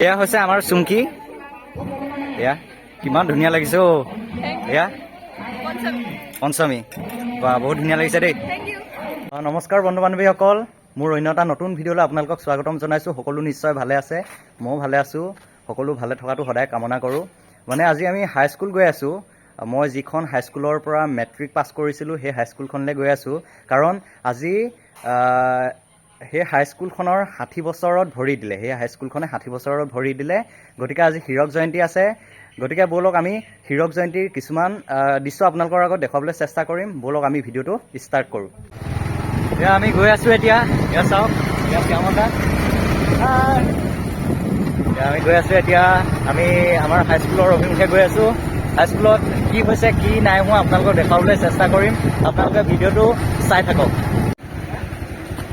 এয়া হৈছে আমাৰ চুমকি। এয়া কিমান ধুনীয়া লাগিছে অ। এয়া পঞ্চমী বা বহুত ধুনীয়া লাগিছে দেই। নমস্কাৰ বন্ধু বান্ধৱীসকল, মোৰ অন্য এটা নতুন ভিডিঅ'লৈ আপোনালোকক স্বাগতম জনাইছোঁ। সকলো নিশ্চয় ভালে আছে, ময়ো ভালে আছোঁ। সকলো ভালে থকাটো সদায় কামনা কৰোঁ। মানে আজি আমি হাইস্কুল গৈ আছোঁ। মই যিখন হাইস্কুলৰ পৰা মেট্ৰিক পাছ কৰিছিলোঁ সেই হাইস্কুলখনলৈ গৈ আছোঁ। কাৰণ আজি সেই হাইস্কুলখনৰ 60 বছৰত ভৰি দিলে। সেই হাইস্কুলখনে 60 বছৰত ভৰি দিলে। গতিকে আজি হীৰক জয়ন্তী আছে। গতিকে ব'লক আমি হীৰক জয়ন্তীৰ কিছুমান দৃশ্য আপোনালোকৰ আগত দেখুৱাবলৈ চেষ্টা কৰিম। ব'লক আমি ভিডিঅ'টো ষ্টাৰ্ট কৰোঁ। এয়া আমি গৈ আছোঁ এতিয়া। এয়া চাওক, এয়া শ্যামতা। আমি গৈ আছোঁ এতিয়া। আমি আমাৰ হাইস্কুলৰ অভিমুখে গৈ আছোঁ। হাইস্কুলত কি হৈছে কি নাই হোৱা আপোনালোকক দেখাবলৈ চেষ্টা কৰিম। আপোনালোকে ভিডিঅ'টো চাই থাকক।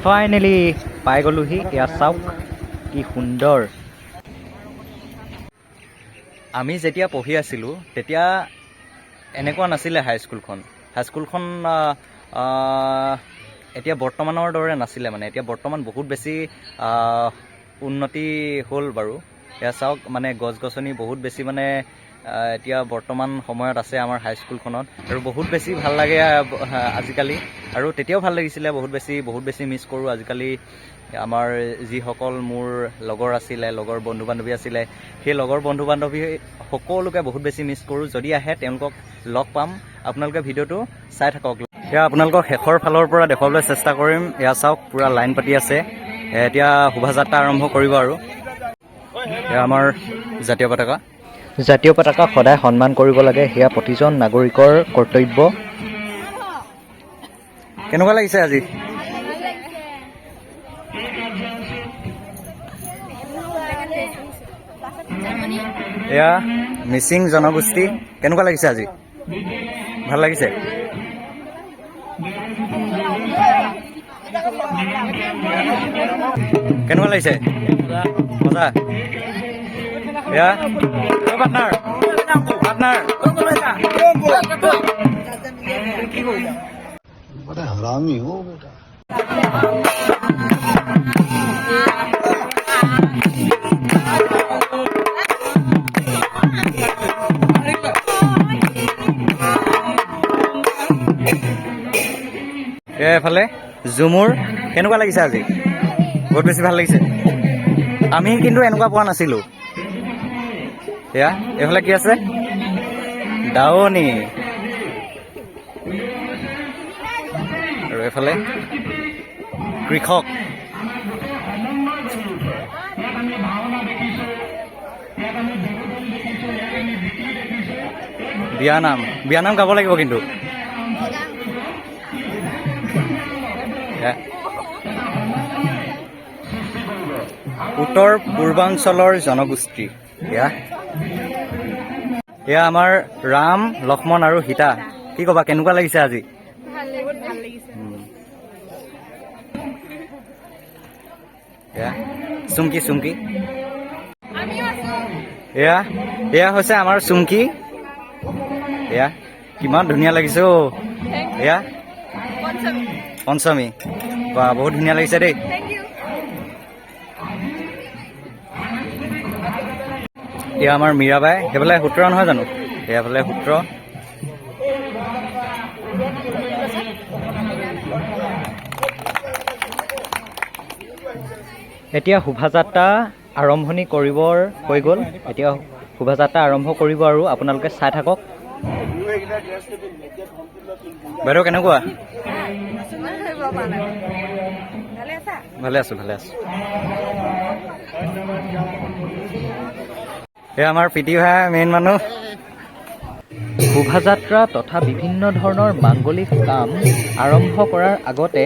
ফাইনেলি পাই গ'লোহি। এয়া চাওক কি সুন্দৰ। আমি যেতিয়া পঢ়ি আছিলোঁ তেতিয়া এনেকুৱা নাছিলে হাইস্কুলখন। হাইস্কুলখন এতিয়া বৰ্তমানৰ দৰে নাছিলে। মানে এতিয়া বৰ্তমান বহুত বেছি উন্নতি হ'ল বাৰু। এয়া চাওক, মানে গছ গছনি বহুত বেছি মানে এতিয়া বৰ্তমান সময়ত আছে আমাৰ হাইস্কুলখনত, আৰু বহুত বেছি ভাল লাগে আজিকালি। আৰু তেতিয়াও ভাল লাগিছিলে বহুত বেছি মিছ কৰোঁ আজিকালি। আমাৰ যিসকল মোৰ লগৰ আছিলে, লগৰ বন্ধু বান্ধৱী আছিলে, সেই লগৰ বন্ধু বান্ধৱী সকলোকে বহুত বেছি মিছ কৰোঁ। যদি আহে তেওঁলোকক লগ পাম। আপোনালোকে ভিডিঅ'টো চাই থাকক। এয়া আপোনালোকক শেষৰ ফালৰ পৰা দেখুৱাবলৈ চেষ্টা কৰিম। এয়া চাওক, পূৰা লাইন পাতি আছে। এতিয়া শোভাযাত্ৰা আৰম্ভ কৰিব। আৰু এয়া আমাৰ জাতীয় পতাকা। জাতীয় পতাকা সদায় সন্মান কৰিব লাগে, সেয়া প্ৰতিজন নাগৰিকৰ কৰ্তব্য। কেনেকুৱা লাগিছে আজি? এয়া মিচিং জনগোষ্ঠী। কেনেকুৱা লাগিছে আজি? ভাল লাগিছে? কেনেকুৱা লাগিছে? মজা। এয়া পাৰ্টনাৰ बड़ा हरामी हो बेटा। এফালে ঝুমুৰ। কেনেকুৱা লাগিছে আজি? বহুত বেছি ভাল লাগিছে। আমি কিন্তু এনেকুৱা পোৱা নাছিলোঁ। এয়া এইফালে কি আছে? দাৱনী। আৰু এইফালে কৃষক। বিয়ানাম গাব লাগিব কিন্তু। উত্তৰ পূৰ্বাঞ্চলৰ জনগোষ্ঠী। এয়া আমাৰ ৰাম, লক্ষ্মণ আৰু সীতা। কি ক'বা, কেনেকুৱা লাগিছে আজি? চুমকি। এয়া হৈছে আমাৰ চুমকি। এয়া কিমান ধুনীয়া লাগিছে অ। এয়া পঞ্চমী বা বহুত ধুনীয়া লাগিছে দেই। এয়া আমাৰ মীৰাবাই। সেইফালে সূত্ৰ নহয় জানো? সেইফালে সূত্ৰ। এতিয়া শোভাযাত্ৰা আৰম্ভণি কৰিবৰ হৈ গ'ল। এতিয়া শোভাযাত্ৰা আৰম্ভ কৰিব আৰু আপোনালোকে চাই থাকক। বাইদেউ কেনেকুৱা? ভালে আছোঁ। এয়া আমাৰ পিটি ভাই মেইন মানুহ। শোভাযাত্ৰা তথা বিভিন্ন ধৰণৰ মাংগলিক কাম আৰম্ভ কৰাৰ আগতে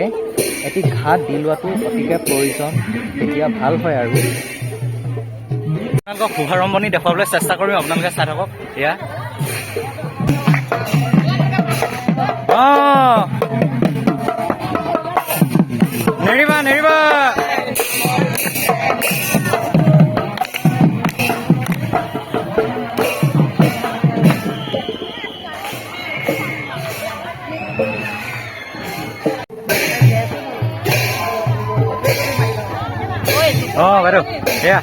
এটি ঘাট দি লোৱাটো অতিকে প্ৰয়োজন। তেতিয়া ভাল হয়। আৰু আপোনালোকক শুভাৰম্ভণি দেখুৱাবলৈ চেষ্টা কৰিম। আপোনালোকে চাই থাকক। এয়া নেৰিবা। বাইদেউ এয়া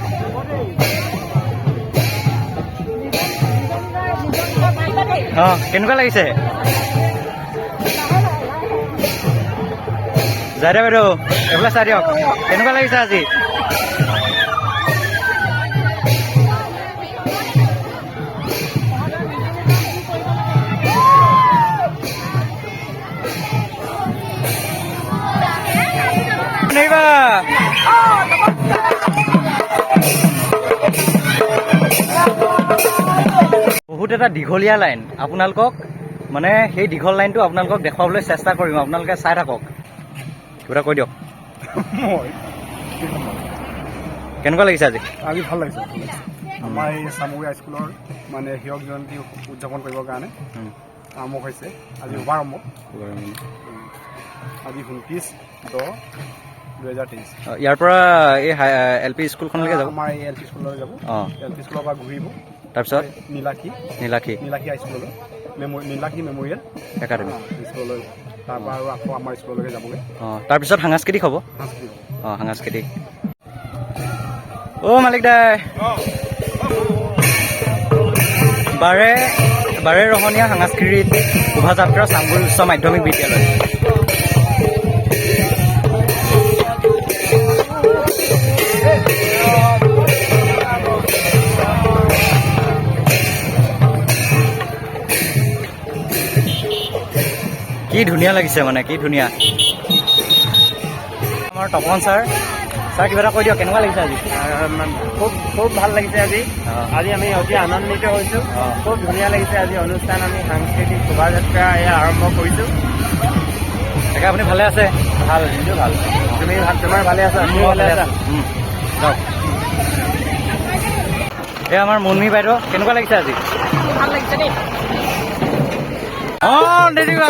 অঁ কেনেকুৱা লাগিছে যায় দে বাইদেউ এইফালে চাই দিয়ক কেনেকুৱা লাগিছে আজি বহুত এটা দীঘলীয়া লাইন আপোনালোকক মানে সেই দীঘল লাইনটো আপোনালোকক দেখুৱাবলৈ চেষ্টা কৰিম আপোনালোকে চাই থাকক কিবা এটা কৈ দিয়ক কেনেকুৱা লাগিছে আজি আজি ভাল লাগিছে আমাৰ এই চামগুৰি হাইস্কুলৰ মানে হীৰক জয়ন্তী উদযাপন কৰিবৰ কাৰণে আৰম্ভ হৈছে আজি শুভাৰম্ভ আজি 29/10/2023 ইয়াৰ পৰা এই LP স্কুলখনলৈকে যাব আমাৰ এই LP স্কুললৈ যাব অঁ LP স্কুলৰ পৰা ঘূৰিব তাৰপিছত নীলাক্ষী হাইস্কুললৈ নীলাক্ষী মেমৰিয়েল একাডেমি স্কুললৈ তাৰপৰা আৰু আকৌ আমাৰ স্কুললৈকে যাবগৈ অঁ তাৰপিছত সাংস্কৃতিক হ'ব সাংস্কৃতিক অঁ সাংস্কৃতিক অ' মালিক দাই বাৰে ৰহণীয়া সাংস্কৃতিক শোভাযাত্ৰা চামগুৰি উচ্চ মাধ্যমিক বিদ্যালয় কি ধুনীয়া লাগিছে মানে কি ধুনীয়া আমাৰ তপন ছাৰ কিবা এটা কৈ দিয়ক কেনেকুৱা লাগিছে আজি খুব ভাল লাগিছে আজি আজি আমি অতি আনন্দিত হৈছোঁ খুব ধুনীয়া লাগিছে আজি অনুষ্ঠান আমি সাংস্কৃতিক শোভাযাত্ৰা এয়া আৰম্ভ কৰিছোঁ তাকে আপুনি ভালে আছে ভাল কিন্তু ভাল তোমাৰ ভালে আছা তুমি ভালে আছা যাওক এই আমাৰ মুনমি বাইদেউ কেনেকুৱা লাগিছে আজি ভাল লাগিছে দেই অঁ দেৰিবা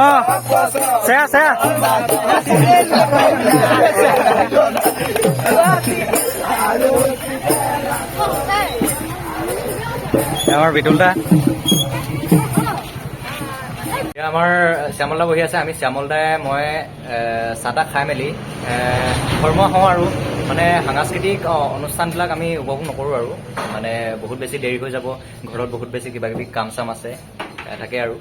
অঁ চেয়া আমাৰ বিতুলদা আমাৰ শ্যামলদা বহি আছে আমি শ্যামলদাই মই চাহ তাহ খাই মেলি কৰ্ম হওঁ আৰু মানে সাংস্কৃতিক অনুষ্ঠানবিলাক আমি উপভোগ নকৰোঁ আৰু মানে বহুত বেছি দেৰি হৈ যাব ঘৰত বহুত বেছি কিবা কিবি কাম চাম আছে থাকে আৰু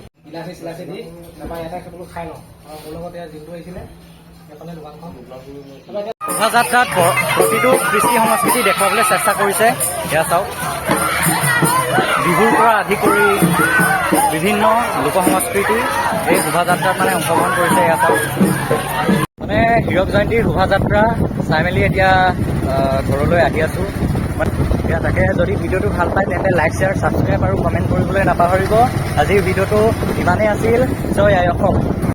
চিলাচি দি তাৰপৰা এটা সকলো খাই লওঁ আৰু মোৰ লগত এয়া যিটো আহিছিলে সেইখনে দোকানখন শোভাযাত্ৰাত প্ৰতিটো কৃষ্টি সংস্কৃতি দেখুৱাবলৈ চেষ্টা কৰিছে এয়া চাওক বিহুৰ পৰা আদি কৰি বিভিন্ন লোক সংস্কৃতি এই শোভাযাত্ৰাত মানে অংশগ্ৰহণ কৰিছে এয়া চাওক মানে হীৰক জয়ন্তীৰ শোভাযাত্ৰা চাই মেলি এতিয়া ঘৰলৈ আহি আছোঁ এতিয়া তাকে যদি ভিডিঅ'টো ভাল পায় তেন্তে লাইক শ্বেয়াৰ ছাবস্ক্ৰাইব আৰু কমেণ্ট কৰিবলৈ নাপাহৰিব আজিৰ ভিডিঅ'টো ইমানেই আছিল জয় আই অসম।